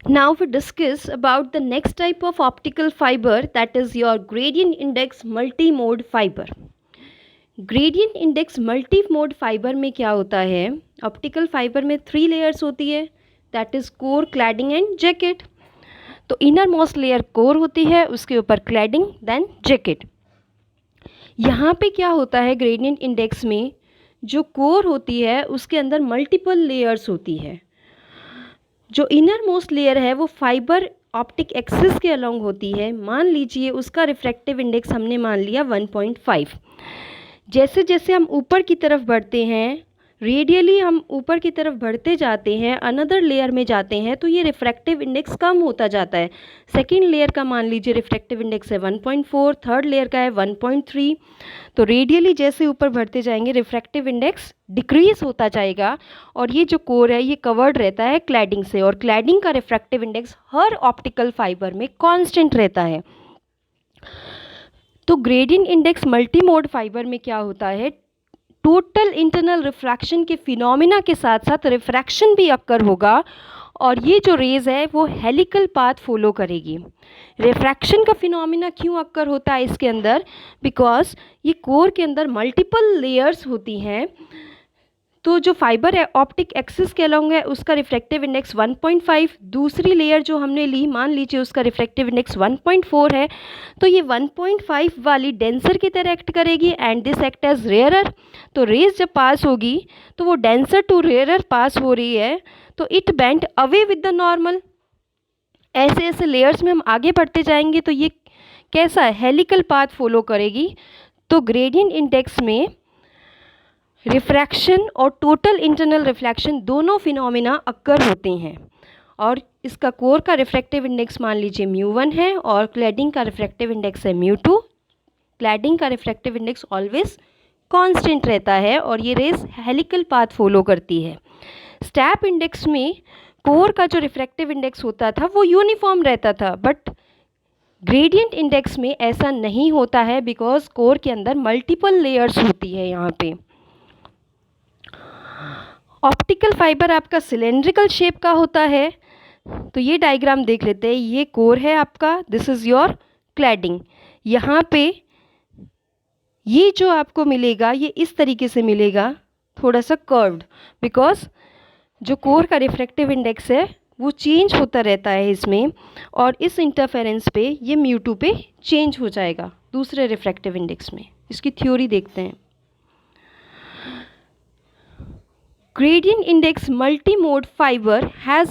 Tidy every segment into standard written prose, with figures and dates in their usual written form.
Now we discuss about the next type of optical fiber, that is your gradient index multi-mode fiber. Gradient index multi mode fibre में क्या होता है? Optical fibre में 3 layers होती है, that is core, cladding and jacket. तो inner most layer core होती है, उसके ऊपर क्लैडिंग, देन जैकेट. यहाँ पे क्या होता है ग्रेडियंट इंडेक्स में, जो कोर होती है उसके अंदर मल्टीपल लेयर्स होती है. जो इनर मोस्ट लेयर है वो फाइबर ऑप्टिक एक्सिस के अलोंग होती है. मान लीजिए उसका रिफ्रैक्टिव इंडेक्स हमने मान लिया 1.5. जैसे जैसे हम ऊपर की तरफ बढ़ते हैं, रेडियली हम ऊपर की तरफ बढ़ते जाते हैं, अनदर लेयर में जाते हैं, तो ये रिफ्रैक्टिव इंडेक्स कम होता जाता है. सेकेंड लेयर का मान लीजिए रिफ्रैक्टिव इंडेक्स है 1.4, थर्ड लेयर का है 1.3. तो रेडियली जैसे ऊपर बढ़ते जाएंगे रिफ्रैक्टिव इंडेक्स डिक्रीज होता जाएगा. और ये जो कोर है ये कवर्ड रहता है क्लैडिंग से, और क्लैडिंग का रिफ्रैक्टिव इंडेक्स हर ऑप्टिकल फाइबर में कांस्टेंट रहता है. तो gradient index multi mode fibre में क्या होता है, टोटल इंटरनल रिफ्रैक्शन के फिनोमिना के साथ साथ रिफ्रैक्शन भी अक्कर होगा, और ये जो रेज है वो हेलिकल पाथ फॉलो करेगी. रिफ्रैक्शन का फिनोमिना क्यों अक्कर होता है इसके अंदर? बिकॉज ये कोर के अंदर मल्टीपल लेयर्स होती हैं. तो जो फाइबर है ऑप्टिक एक्सिस के अलोंग है उसका रिफ्रैक्टिव इंडेक्स 1.5. दूसरी लेयर जो हमने ली, मान लीजिए उसका रिफ्रैक्टिव इंडेक्स 1.4 है, तो ये 1.5 वाली डेंसर की तरह एक्ट करेगी and this act as rarer. तो रेज जब पास होगी तो वो डेंसर टू रेयरर पास हो रही है, तो it bend away with the normal. ऐसे ऐसे लेयर्स में हम आगे बढ़ते जाएंगे तो ये कैसा हेलिकल पाथ फॉलो करेगी. तो ग्रेडियंट इंडेक्स में रिफ्रैक्शन और टोटल इंटरनल रिफ्लेक्शन दोनों फिनोमिना अक्कर होते हैं. और इसका कोर का रिफ्रैक्टिव इंडेक्स मान लीजिए μ1 है और क्लैडिंग का रिफ्रैक्टिव इंडेक्स है μ2. क्लैडिंग का रिफ्रैक्टिव इंडेक्स ऑलवेज कांस्टेंट रहता है और ये रेस हेलिकल पाथ फॉलो करती है. स्टैप इंडेक्स में कोर का जो रिफ्रैक्टिव इंडेक्स होता था वो यूनिफॉर्म रहता था, बट ग्रेडियंट इंडेक्स में ऐसा नहीं होता है बिकॉज कोर के अंदर मल्टीपल लेयर्स होती है. यहाँ पे ऑप्टिकल फाइबर आपका सिलेंड्रिकल शेप का होता है. तो ये डायग्राम देख लेते हैं. ये कोर है आपका, दिस इज़ योर क्लैडिंग. यहाँ पे ये जो आपको मिलेगा ये इस तरीके से मिलेगा, थोड़ा सा कर्व्ड, बिकॉज जो कोर का रिफ्रैक्टिव इंडेक्स है वो चेंज होता रहता है इसमें, और इस इंटरफेरेंस पे ये μ2 पे चेंज हो जाएगा दूसरे रिफ्रैक्टिव इंडेक्स में. इसकी थ्योरी देखते हैं. Gradient index multi-mode fiber has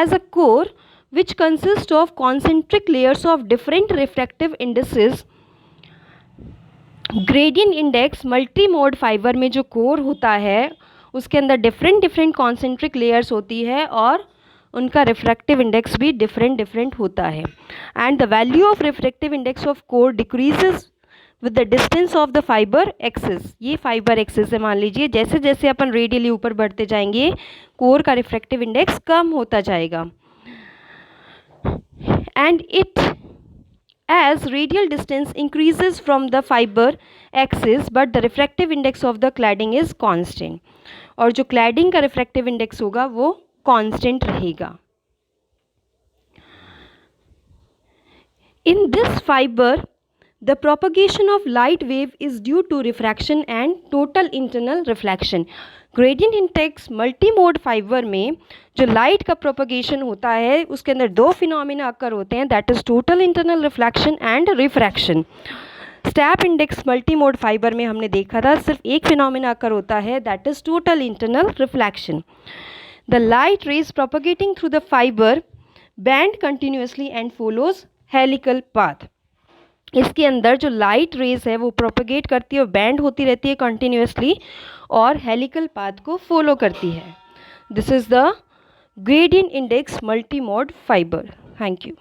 a core which consists of concentric layers of different refractive indices. Gradient index multi-mode fiber में जो core होता है उसके अंदर different concentric layers होती है और उनका refractive index भी different होता है. And the value of refractive index of core decreases with the distance of the fibre axis. ये फाइबर एक्सिस है मान लीजिए, जैसे जैसे अपन रेडियली ऊपर बढ़ते जाएंगे कोर का रिफ्रैक्टिव इंडेक्स कम होता जाएगा. And it as radial distance increases from the fibre axis but the refractive index of the cladding is constant. और जो क्लैडिंग का रिफ्रैक्टिव इंडेक्स होगा वो कांस्टेंट रहेगा. In this fibre the propagation of light wave is due to refraction and total internal reflection. Gradient index multi-mode fiber में जो light का propagation होता है उसके अंदर दो फिनोमिना अक्कर होते हैं, that is total internal reflection and refraction. Step index multi-mode fibre में हमने देखा था सिर्फ एक फिनोमिना अक्कर होता है, that is total internal reflection. The light rays propagating through the fiber bend continuously and follows helical path. इसके अंदर जो लाइट रेज है वो प्रोपगेट करती है और बैंड होती रहती है कंटिन्यूसली और हेलिकल पाथ को फॉलो करती है. This is the gradient index multi mode fibre. Thank you.